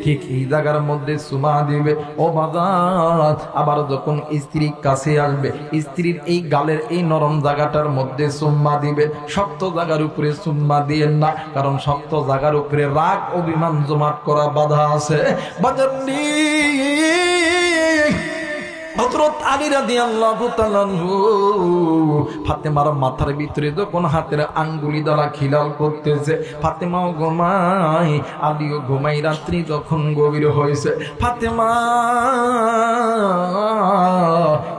ঠিক এই জায়গার মধ্যে চুমা দিবে। ও বাদান, আবার যখন স্ত্রী কাছে আসবে স্ত্রীর এই গালের এই নরম জায়গাটার মধ্যে চুম্মা দিবে, শক্ত জায়গার উপরে চুম্মা দিয়েন না, কারণ শক্ত জায়গার উপরে রাগ অভিমান জমাট করা বাধা আছে। বাজারনি হযরত আলী রাদিয়াল্লাহু তাআলা আনহু ফাতেমার মাথার ভিতরে যখন হাতের আঙ্গুলি দ্বারা খিলাল করতেছে, ফাতেমাও ঘুমায়, আলীও ঘুমাই। রাত্রি যখন গভীর হয়েছে ফাতেমা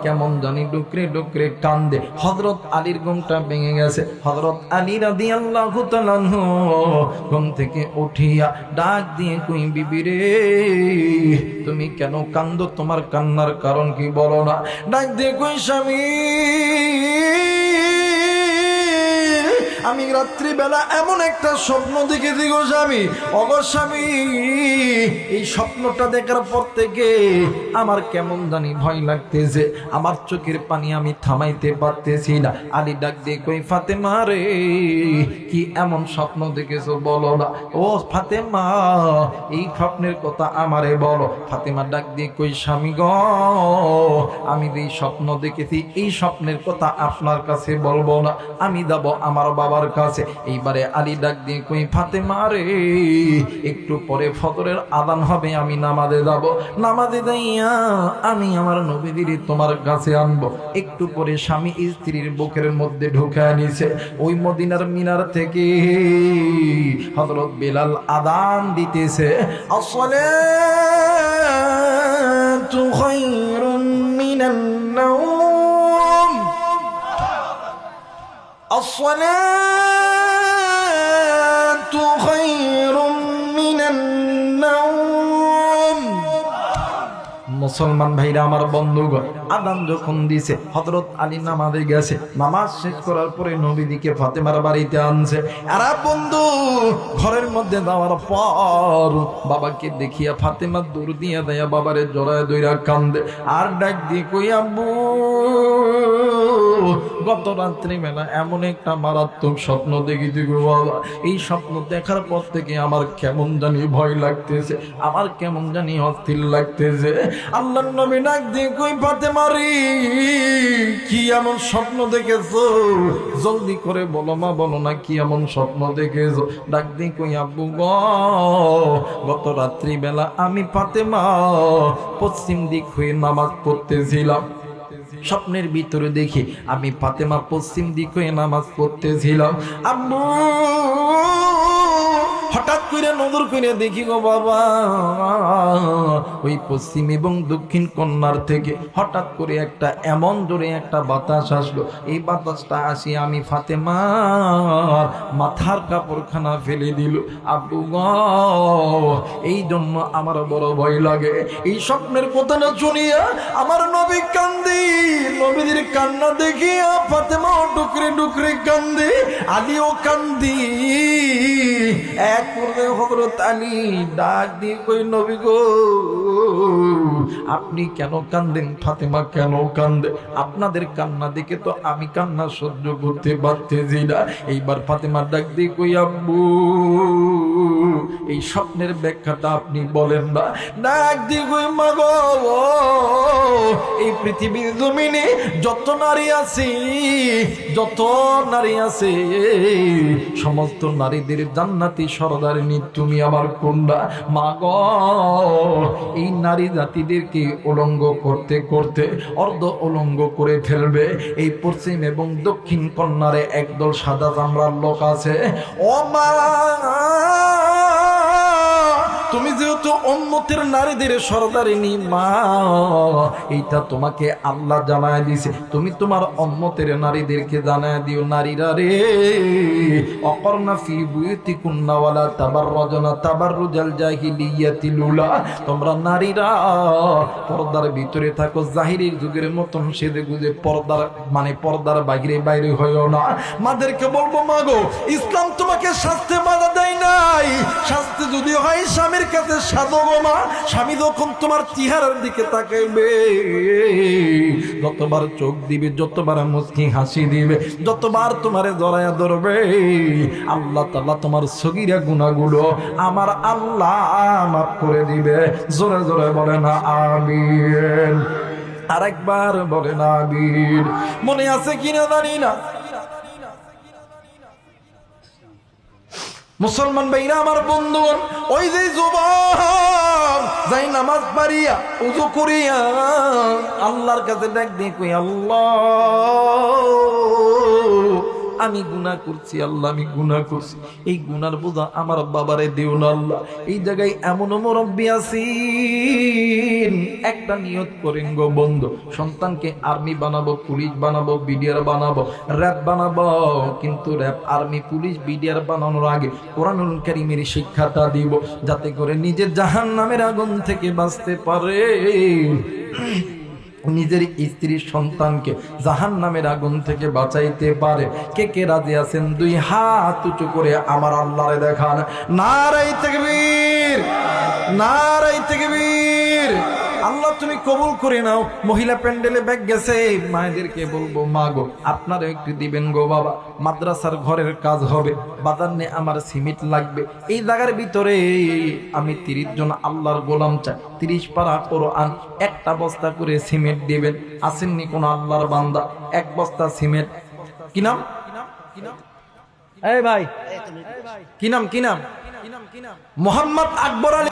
কেমন জানি ডুকরে ডুকরে কান্দে, হযরত আলীর ঘুমটা ভেঙে গেছে। হযরত আলী রাদিয়াল্লাহু তাআলা আনহু ঘুম থেকে উঠিয়া ডাক দিয়ে কই, বিবি রে তুমি কেন কান্দো? তোমার কান্নার কারণ কি বলো না? ডাক দিয়ে কই, স্বামী আমি রাত্রিবেলা এমন একটা স্বপ্ন দেখেছি গো স্বামী, অগো স্বামী এই স্বপ্নটা দেখার পর থেকে আমার কেমন জানি ভয় লাগতেছে, আমার চোখের পানি আমি থামাইতে পারতেছি না। আলী ডাক দিয়ে কই, ফাতেমা রে কি এমন স্বপ্ন দেখেছো বলো না? ও ফাতেমা এই স্বপ্নের কথা আমারে বলো। ফাতেমা ডাক দিয়ে কই, স্বামী গো আমি যে স্বপ্ন দেখেছি এই স্বপ্নের কথা আপনার কাছে বলবো না, আমি যাব আমার বাবার কাছে। এইবারে আলী ডাক দিয়ে কই, ফাতেমা রে একটু পরে ফজরের আযান হবে, আমি নামাজে যাব, নামাজে যাইয়া আমি আমার নবীজির তোমার কাছে আনবো। একটু পরে স্বামী স্ত্রীর বুকের মধ্যে ঢুকায় নিছে। ওই মদিনার মিনার থেকে হযরত বেলাল আযান দিতেছে, আসসালাতু খায়রুম মিনান নাওম, আসসালাতু খায়রুম মিনান নাওম। মুসলমান ভাইরা আমার বন্ধুগণ, আযান যখন দিছে হযরত আলী নামাজে গেছে, নামাজ শেষ করার পরে নবীজিকে ফাতেমার বাড়িতে আনছে। আর বন্ধু ঘরের মধ্যে যাওয়ার পর বাবাকে দেখিয়া ফাতেমা দৌড় দিয়া দেয়া বাবারে জড়ায় দইরা কান্দে, আর ডাক দিয়ে কই, আব্বু গত রাত্রি বেলা এমন একটা মারাত্মক স্বপ্ন দেখেছি গো বাবা, এই স্বপ্ন দেখার পর থেকে আমার কেমন জানি ভয় লাগতেছে, আমার কেমন জানি অস্থির লাগতেছে। আল্লাহর নবী ডাক দিয়ে কই, ফাতেমা রে কি এমন স্বপ্ন দেখেছো? জলদি করে বলো মা, বলো না কি এমন স্বপ্ন দেখেছো? ডাক দিয়ে কই, আব্বু গো গত রাত্রি বেলা আমি ফাতেমা পশ্চিম দিক হয়ে নামাজ পড়তেছিলাম, স্বপ্নের ভিতরে দেখি আমি ফাতেমা পশ্চিম দিক হয়ে নামাজ পড়তেছিলাম। আম্মু হঠাৎ করে নজর করে দেখি গো বাবা, ওই পশ্চিম এবং দক্ষিণ কন্যার থেকে হঠাৎ করে একটা এমন জোরে একটা বাতাস আসলো। এই বাতাসটা আসি আমি ফাতেমার মাথার কাপড়খানা ফেলে দিল। আব্বু গো, এই জন্য আমার বড় ভয় লাগে। এই স্বপ্নের কথাটা শুনিয়া আমার নবী কান্দি, নবীদের কান্না দেখিয়া ফাতেমাও ডুকরে ডুকরে কান্দে, আলীও কান্দি। এক পূর্বে হযরত আলী ডাক দিয়ে কই, নবী গো আপনি কেন কান্দেন? ফাতেমা কেন কান্দে? আপনাদের কান্না দেখে তো আমি কান্না সহ্য করতে পারতেছি না। এইবার ফাতেমা ডাক দিয়ে কই, আব্বু এই স্বপ্নের ব্যাখ্যাটা আপনি বলেন না। ডাক দিয়ে কই, মা গো এই পৃথিবীর জমিনে যত নারী আছে, যত নারী আছে, সমস্ত নারীদের জান্নাতি সরদারিনী তুমি আমার কন্যা। মা গো এই নারী জাতিদেরকে উলঙ্গ করতে করতে অর্ধ উলঙ্গ করে ফেলবে। এই পশ্চিম এবং দক্ষিণ কন্যারে একদল সাদা চামড়ার লোক আছে। ও মা, তুমি যেহেতু উম্মতের নারীদের সরদারিনী মা, এইটা তোমাকে আল্লাহ জানায় দিছে, তুমি তোমার উম্মতের নারীদেরকে জানায় দিও, নারীরা রে অকরনা ফি বুয়ুতিকুন্না ওয়ালা তাবাররাজনা তাবাররুজাল জাহিলিয়াতিল উলা, তোমরা নারীরা পর্দার ভিতরে থাকো, জাহিরের যুগের মতন সেজে গুজে পর্দার মানে পর্দার বাইরে বাইরে হইও না। মাদেরকে বলবো, মাগো ইসলাম তোমাকে শাস্তি বাধা দেয় নাই, শাস্তি যদি হয় স্বামীর কাছে সাধো গো মা। স্বামী যখন তোমার চেহারার দিকে তাকাইবে, যতবার চোখ দিবে, যতবার মুচকি হাসি দিবে, যতবার তোমারে জড়ায়া ধরবে, আল্লাহ তাআলা তোমার সগীরা গুনাহগুলো আমার আল্লাহ মাফ করে দিবে। জোরে জোরে বলে না আমিন। আরেকবার বলে না আমিন। মনে আছে কিনা জানি না, মুসলমান ভাইরা আমার বন্ধুগণ, ওই যে যুবক যাই নামাজ পারিয়া উযু করিয়া আল্লাহর কাছে ডাক দিয়ে কই, আল্লাহ আমি গুনাহ করছি, আল্লাহ আমি গুনাহ করছি, এই গুনার বোঝা আমার বাবারে দিও না আল্লাহ। এই জায়গায় এমন মুরব্বী আছেন, একটা নিয়ত করেন গো বন্ধু, সন্তানকে আর্মি বানাবো, পুলিশ বানাবো, বিডিআর বানাবো, র‍্যাব বানাবো, কিন্তু র‍্যাব, আর্মি, পুলিশ, বিডিআর বানানোর আগে কোরআনুল কারীমের শিক্ষাটা দিব, যাতে করে নিজে জাহান্নামের আগুন থেকে বাঁচতে পারে, নিজের স্ত্রী সন্তানকে জাহান্নামের আগুন থেকে বাঁচাইতে পারে। কে কে রাজি আছেন? দুই হাত উঁচু করে আমার আল্লাহরে দেখান। নারায়ে তাকবীর, নারায়ে তাকবীর। আল্লাহ তুমি কবুল করে নাও। মহিলা প্যান্ডেলে ব্যাগ গেছে, মায়েদেরকে বলবো, মা গো আপনারা একটু দিবেন গো বাবা, মাদ্রাসার ঘরের কাজ হবে, বাজার নিয়ে আমার সিমেন্ট লাগবে। এই জায়গার ভিতরে আমি 30 জন আল্লাহর গোলাম চাই, 30 পারা কোরআন, একটা বস্তা করে সিমেন্ট দিবেন। আসেননি কোন আল্লাহর বান্দা? এক বস্তা সিমেন্ট। কি নাম? এই ভাই কি নাম? কি নাম? মোহাম্মদ আকবর আলী।